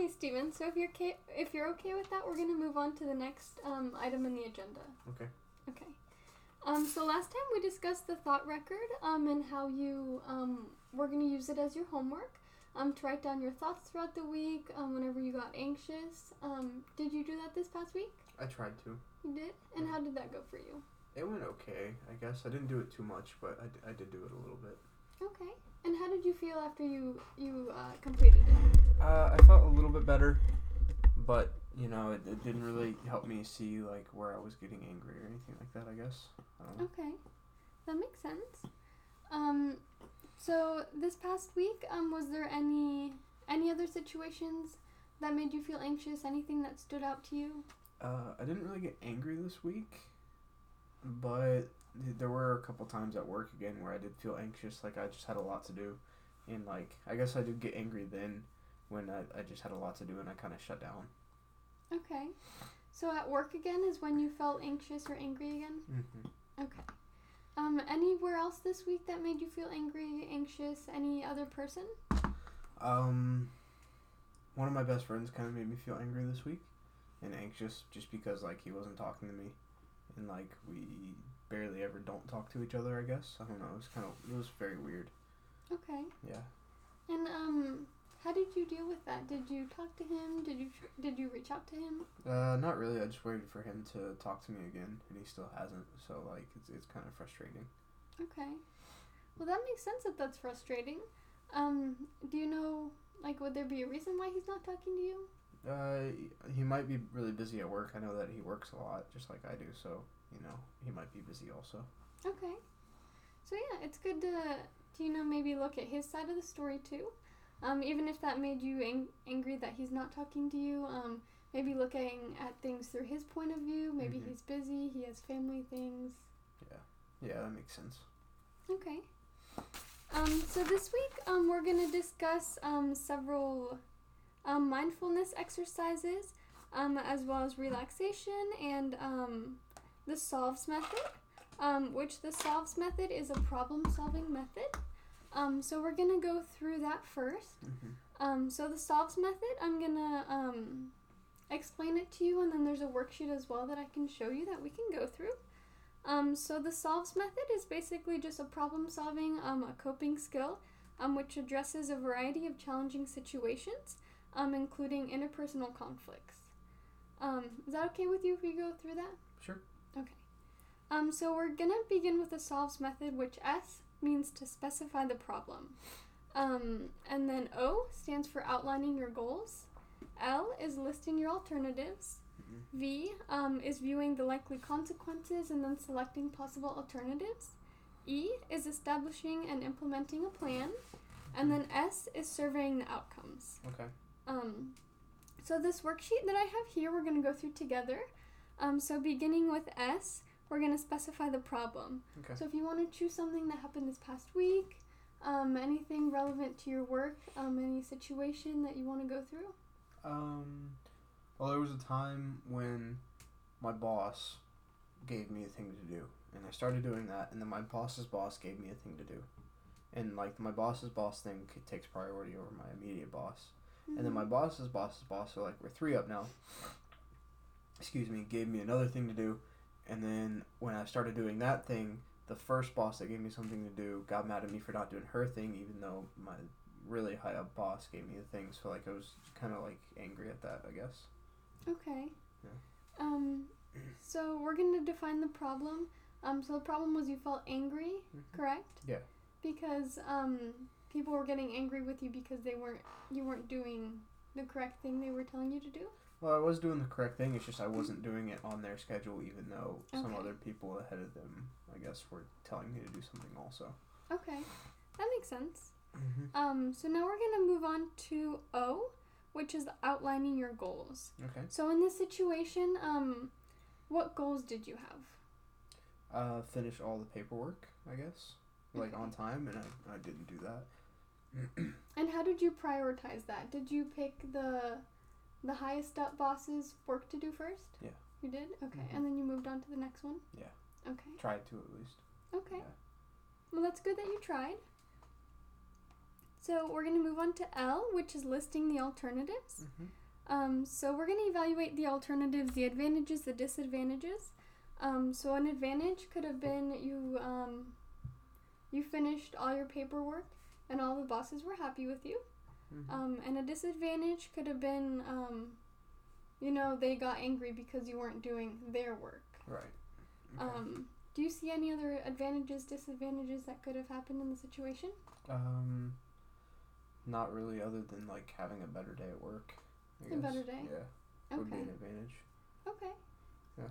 Okay, Steven. So if you're okay with that, we're gonna move on to the next item in the agenda. Okay. Okay. So last time we discussed the thought record and how you were gonna use it as your homework to write down your thoughts throughout the week whenever you got anxious. Did you do that this past week? I tried to. You did? And how did that go for you? It went okay, I guess. I didn't do it too much, but I did do it a little bit. Okay. And how did you feel after you completed it? I felt a little bit better, but, you know, it didn't really help me see, like, where I was getting angry or anything like that, I guess. I don't know. Okay. That makes sense. So this past week, was there any other situations that made you feel anxious? Anything that stood out to you? I didn't really get angry this week, but there were a couple times at work again where I did feel anxious, like I just had a lot to do, and like I guess I did get angry then when I just had a lot to do and I kind of shut down. Okay. So at work again is when you felt anxious or angry again? Mm-hmm. Okay. Anywhere else this week that made you feel angry, anxious? Any other person? One of my best friends kind of made me feel angry this week and anxious just because like he wasn't talking to me and like we barely ever don't talk to each other, I guess. I don't know. It was very weird. Okay. Yeah. And how did you deal with that? Did you talk to him? Did you reach out to him? Not really. I just waited for him to talk to me again, and he still hasn't. So like, it's kind of frustrating. Okay. Well, that makes sense that that's frustrating. Do you know, like, would there be a reason why he's not talking to you? He might be really busy at work. I know that he works a lot, just like I do. So you know, he might be busy also. Okay. So yeah, it's good to maybe look at his side of the story too. Even if that made you angry that he's not talking to you, maybe looking at things through his point of view. Maybe he's busy, he has family things. Yeah, that makes sense. Okay. So this week, we're going to discuss several mindfulness exercises, as well as relaxation and the SOLVES method, which the SOLVES method is a problem-solving method. So we're going to go through that first. Mm-hmm. So the SOLVES method, I'm going to explain it to you, and then there's a worksheet as well that I can show you that we can go through. So the SOLVES method is basically just a problem-solving, a coping skill, which addresses a variety of challenging situations, including interpersonal conflicts. Is that okay with you if we go through that? Sure. Okay. So we're going to begin with the SOLVES method, which S means to specify the problem. And then O stands for outlining your goals. L is listing your alternatives. V is viewing the likely consequences and then selecting possible alternatives. E is establishing and implementing a plan. And then S is surveying the outcomes. Okay. So this worksheet that I have here, we're going to go through together. So beginning with S, we're going to specify the problem. Okay. So if you want to choose something that happened this past week, anything relevant to your work, any situation that you want to go through? Well, there was a time when my boss gave me a thing to do, and I started doing that, and then my boss's boss gave me a thing to do. And, like, my boss's boss thing takes priority over my immediate boss. Mm-hmm. And then my boss's boss, so, like, we're 3 up now, gave me another thing to do, and then when I started doing that thing, the first boss that gave me something to do got mad at me for not doing her thing, even though my really high up boss gave me the thing, so, like, I was kind of, like, angry at that, I guess. Okay. Yeah. So we're going to define the problem. So the problem was you felt angry, correct? Yeah. Because people were getting angry with you because you weren't doing the correct thing they were telling you to do? Well, I was doing the correct thing. It's just I wasn't doing it on their schedule, even though some other people ahead of them, I guess, were telling me to do something also. Okay. That makes sense. Mm-hmm. So now we're going to move on to O, which is outlining your goals. Okay. So in this situation, what goals did you have? Finish all the paperwork, I guess, like on time, and I didn't do that. And how did you prioritize that? Did you pick the highest up boss's work to do first? Yeah. You did? Okay. Mm-hmm. And then you moved on to the next one? Yeah. Okay. Tried to, at least. Okay. Yeah. Well, that's good that you tried. So we're going to move on to L, which is listing the alternatives. So we're going to evaluate the alternatives, the advantages, the disadvantages. So an advantage could have been you finished all your paperwork and all the bosses were happy with you. And a disadvantage could have been, they got angry because you weren't doing their work. Right. Okay. Do you see any other advantages, disadvantages that could have happened in the situation? Not really, other than like having a better day at work. I A guess. better day? Yeah. Okay. Would be an advantage. Okay. Yeah.